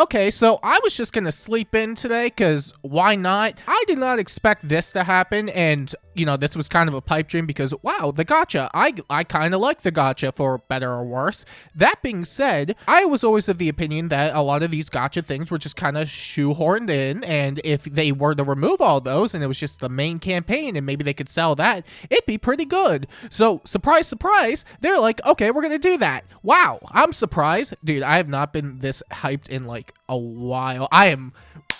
Okay, so I was just gonna sleep in today, because why not? I did not expect this to happen, and, you know, this was kind of a pipe dream because, wow, the gacha. I kind of like the gacha, for better or worse. That being said, I was always of the opinion that a lot of these gacha things were just kind of shoehorned in, and if they were to remove all those, and it was just the main campaign, and maybe they could sell that, it'd be pretty good. So, surprise, surprise, they're like, okay, we're gonna do that. Wow, I'm surprised. Dude, I have not been this hyped in, like, a while.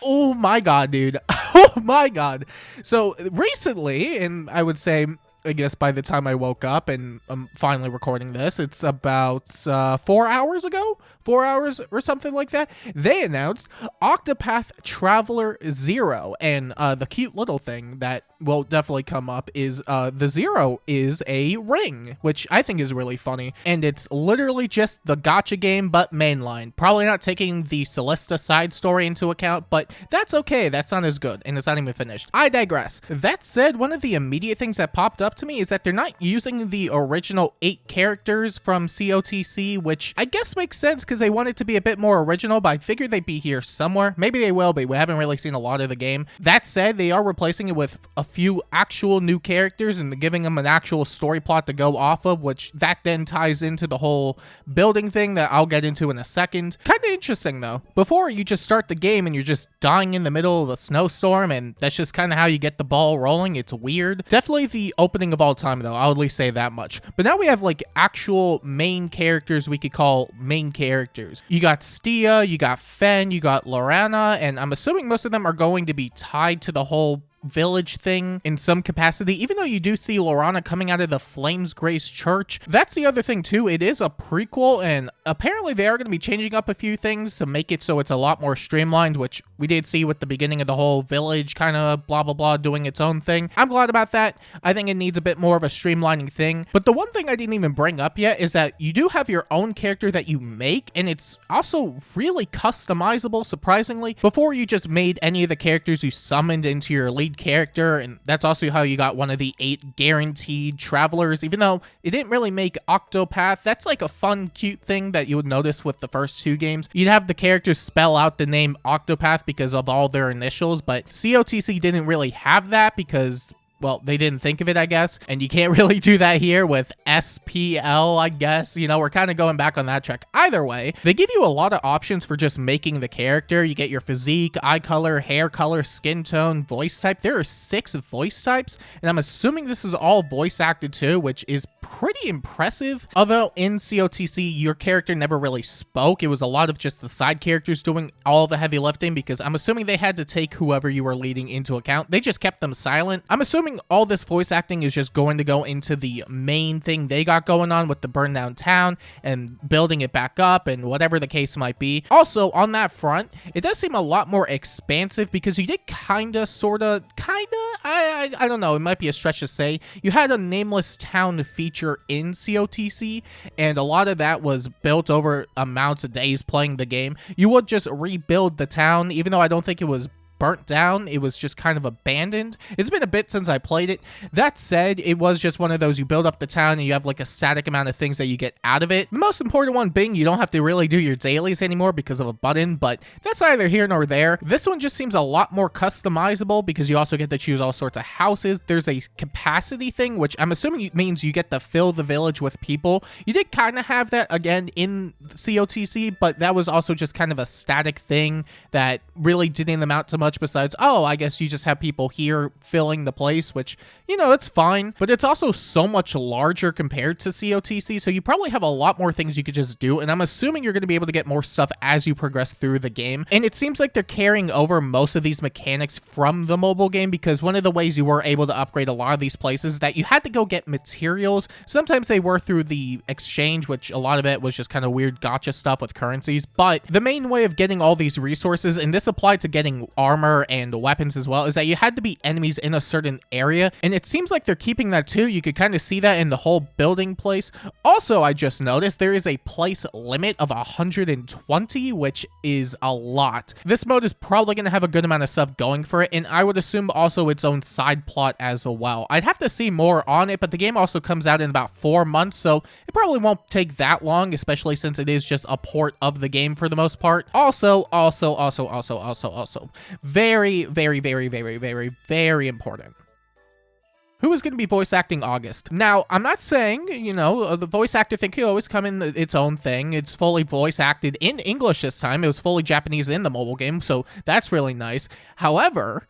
Oh my god, dude. Oh my god. So recently, and I would say, I guess by the time I woke up and I'm finally recording this, it's about 4 hours ago? 4 hours or something like that. They announced Octopath Traveler 0. And the cute little thing that will definitely come up is the 0 is a ring, which I think is really funny. And it's literally just the gacha game, but mainline. Probably not taking the Celesta side story into account, but that's okay. That's not as good, and it's not even finished. I digress. That said, one of the immediate things that popped up to me is that they're not using the original 8 characters from COTC, which I guess makes sense because they want it to be a bit more original, but I figured they'd be here somewhere. Maybe they will be. We haven't really seen a lot of the game. That said, they are replacing it with a few actual new characters and giving them an actual story plot to go off of, which that then ties into the whole building thing that I'll get into in a second. Kind of interesting though. Before, you just start the game and you're just dying in the middle of a snowstorm, and that's just kind of how you get the ball rolling. It's weird. Definitely the opening of all time though, I'll at least say that much. But now we have like actual main characters we could call main characters. You got Stia, you got Fern, you got Lorana, and I'm assuming most of them are going to be tied to the whole village thing in some capacity, even though you do see Lorana coming out of the Flames Grace Church. That's the other thing too. It is a prequel, and apparently they are going to be changing up a few things to make it so it's a lot more streamlined, which we did see with the beginning of the whole village kind of blah blah blah doing its own thing. I'm glad about that. I think it needs a bit more of a streamlining thing. But the one thing I didn't even bring up yet is that you do have your own character that you make, and it's also really customizable, surprisingly. Before, you just made any of the characters you summoned into your lead character, and that's also how you got one of the 8 guaranteed travelers, even though it didn't really make Octopath. That's like a fun, cute thing that you would notice with the first 2 games. You'd have the characters spell out the name Octopath because of all their initials, but COTC didn't really have that because, well, they didn't think of it, I guess. And you can't really do that here with SPL, I guess. You know, we're kind of going back on that track. Either way, they give you a lot of options for just making the character. You get your physique, eye color, hair color, skin tone, voice type. There are 6 voice types, and I'm assuming this is all voice acted too, which is pretty impressive. Although in COTC, your character never really spoke. It was a lot of just the side characters doing all the heavy lifting, because I'm assuming they had to take whoever you were leading into account. They just kept them silent. I'm assuming all this voice acting is just going to go into the main thing they got going on with the burned down town and building it back up and whatever the case might be. Also, on that front, it does seem a lot more expansive because you did I don't know, it might be a stretch to say. You had a nameless town feature in COTC, and a lot of that was built over amounts of days playing the game. You would just rebuild the town, even though I don't think it was burnt down. It was just kind of abandoned. It's been a bit since I played it. That said, it was just one of those, you build up the town and you have like a static amount of things that you get out of it. The most important one being you don't have to really do your dailies anymore because of a button, but that's neither here nor there. This one just seems a lot more customizable because you also get to choose all sorts of houses. There's a capacity thing, which I'm assuming means you get to fill the village with people. You did kind of have that again in COTC, but that was also just kind of a static thing that really didn't amount to much besides, oh, I guess you just have people here filling the place, which, you know, it's fine, but it's also so much larger compared to COTC, so you probably have a lot more things you could just do, and I'm assuming you're going to be able to get more stuff as you progress through the game. And it seems like they're carrying over most of these mechanics from the mobile game, because one of the ways you were able to upgrade a lot of these places is that you had to go get materials. Sometimes they were through the exchange, which a lot of it was just kind of weird gacha stuff with currencies, but the main way of getting all these resources, and this applied to getting our armor and weapons as well, is that you had to be enemies in a certain area, and it seems like they're keeping that too. You could kind of see that in the whole building place. Also, I just noticed there is a place limit of 120, which is a lot. This mode is probably going to have a good amount of stuff going for it, and I would assume also its own side plot as well. I'd have to see more on it, but the game also comes out in about 4 months, so it probably won't take that long, especially since it is just a port of the game for the most part. Also, very, very, very, very, very, very important. Who is going to be voice acting August? Now, I'm not saying, you know, the voice actor thing could always come in its own thing. It's fully voice acted in English this time. It was fully Japanese in the mobile game, so that's really nice. However,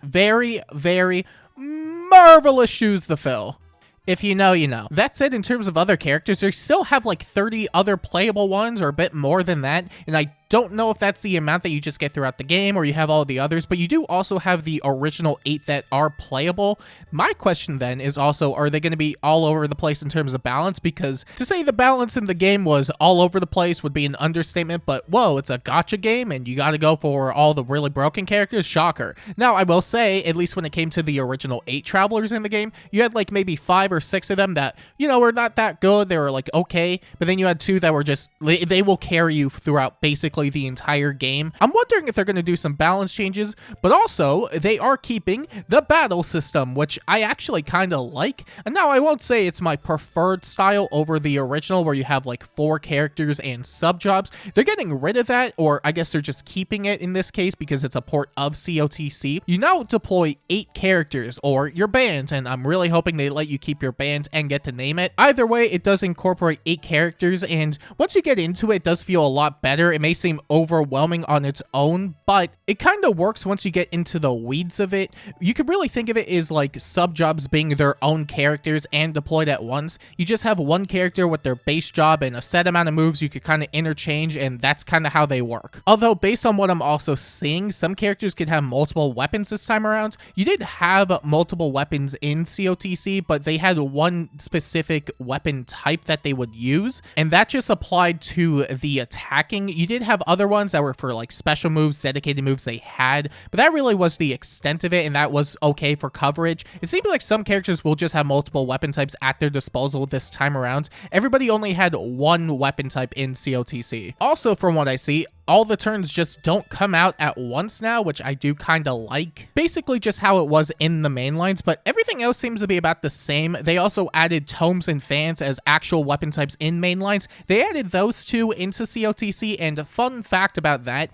very, very marvelous shoes to fill. If you know, you know. That said, in terms of other characters, they still have like 30 other playable ones or a bit more than that, and I don't know if that's the amount that you just get throughout the game or you have all the others, but you do also have the original 8 that are playable. My question then is also, are they going to be all over the place in terms of balance? Because to say the balance in the game was all over the place would be an understatement, but whoa, it's a gacha game and you got to go for all the really broken characters? Shocker. Now, I will say, at least when it came to the original 8 travelers in the game, you had like maybe 5 or 6 of them that, you know, were not that good. They were like okay, but then you had 2 that were just, they will carry you throughout basically the entire game. I'm wondering if they're going to do some balance changes, but also they are keeping the battle system, which I actually kind of like. And now I won't say it's my preferred style over the original where you have like 4 characters and sub-jobs. They're getting rid of that, or I guess they're just keeping it in this case because it's a port of COTC. You now deploy 8 characters or your band, and I'm really hoping they let you keep your band and get to name it. Either way, it does incorporate 8 characters, and once you get into it, it does feel a lot better. It may seem overwhelming on its own, but it kind of works once you get into the weeds of it. You could really think of it as like sub-jobs being their own characters and deployed at once. You just have one character with their base job and a set amount of moves you could kind of interchange, and that's kind of how they work. Although, based on what I'm also seeing, some characters could have multiple weapons this time around. You did have multiple weapons in COTC, but they had one specific weapon type that they would use, and that just applied to the attacking. You did have other ones that were for like special moves, dedicated moves they had, but that really was the extent of it, and that was okay for coverage. It seems like some characters will just have multiple weapon types at their disposal this time around. Everybody only had one weapon type in COTC. Also, from what I see, all the turns just don't come out at once now, which I do kind of like. Basically just how it was in the main lines, but everything else seems to be about the same. They also added tomes and fans as actual weapon types in main lines. They added those 2 into COTC, and fun fact about that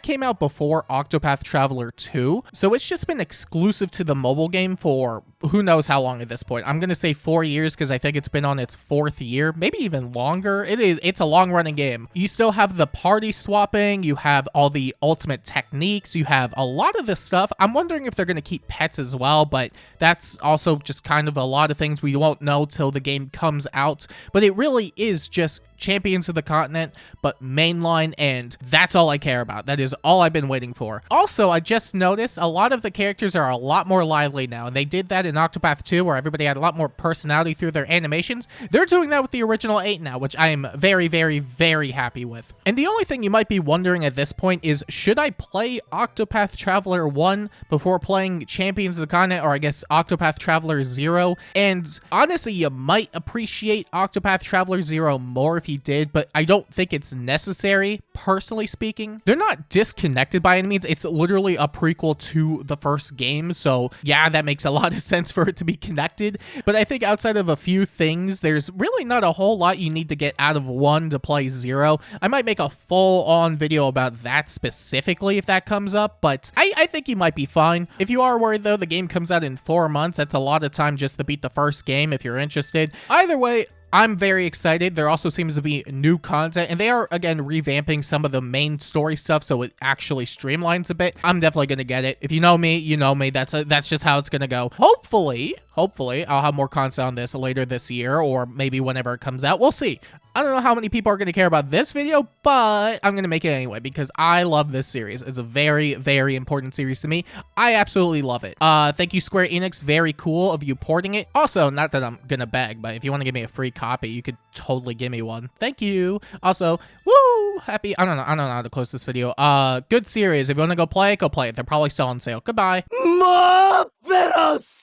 came out before Octopath Traveler 2, so it's just been exclusive to the mobile game for who knows how long at this point. I'm gonna say 4 years because I think it's been on its 4th year, maybe even longer. It's a long-running game. You still have the party swapping, you have all the ultimate techniques, you have a lot of this stuff. I'm wondering if they're gonna keep pets as well, but that's also just kind of a lot of things we won't know till the game comes out. But it really is just Champions of the Continent, but mainline, and that's all I care about. That is all I've been waiting for. Also, I just noticed a lot of the characters are a lot more lively now, and they did that in Octopath 2, where everybody had a lot more personality through their animations. They're doing that with the original 8 now, which I am very, very, very happy with. And the only thing you might be wondering at this point is, should I play Octopath Traveler 1 before playing Champions of the Continent, or I guess Octopath Traveler 0? And honestly, you might appreciate Octopath Traveler 0 more if you did, but I don't think it's necessary, personally speaking. They're not disconnected by any means. It's literally a prequel to the first game, so yeah, that makes a lot of sense for it to be connected. But I think outside of a few things, there's really not a whole lot you need to get out of 1 to play 0. I might make a full-on video about that specifically if that comes up, but I think you might be fine. If you are worried though, the game comes out in 4 months. That's a lot of time just to beat the first game if you're interested. Either way, I'm very excited. There also seems to be new content, and they are, again, revamping some of the main story stuff, so it actually streamlines a bit. I'm definitely going to get it. If you know me, you know me. That's just how it's going to go. Hopefully, I'll have more content on this later this year, or maybe whenever it comes out. We'll see. I don't know how many people are going to care about this video, but I'm going to make it anyway because I love this series. It's a very, very important series to me. I absolutely love it. Thank you, Square Enix. Very cool of you porting it. Also, not that I'm going to beg, but if you want to give me a free copy, you could totally give me one. Thank you. Also, woo! happy. I don't know how to close this video. Good series. If you want to go play it, go play it. They're probably still on sale. Goodbye. ¡Más perros!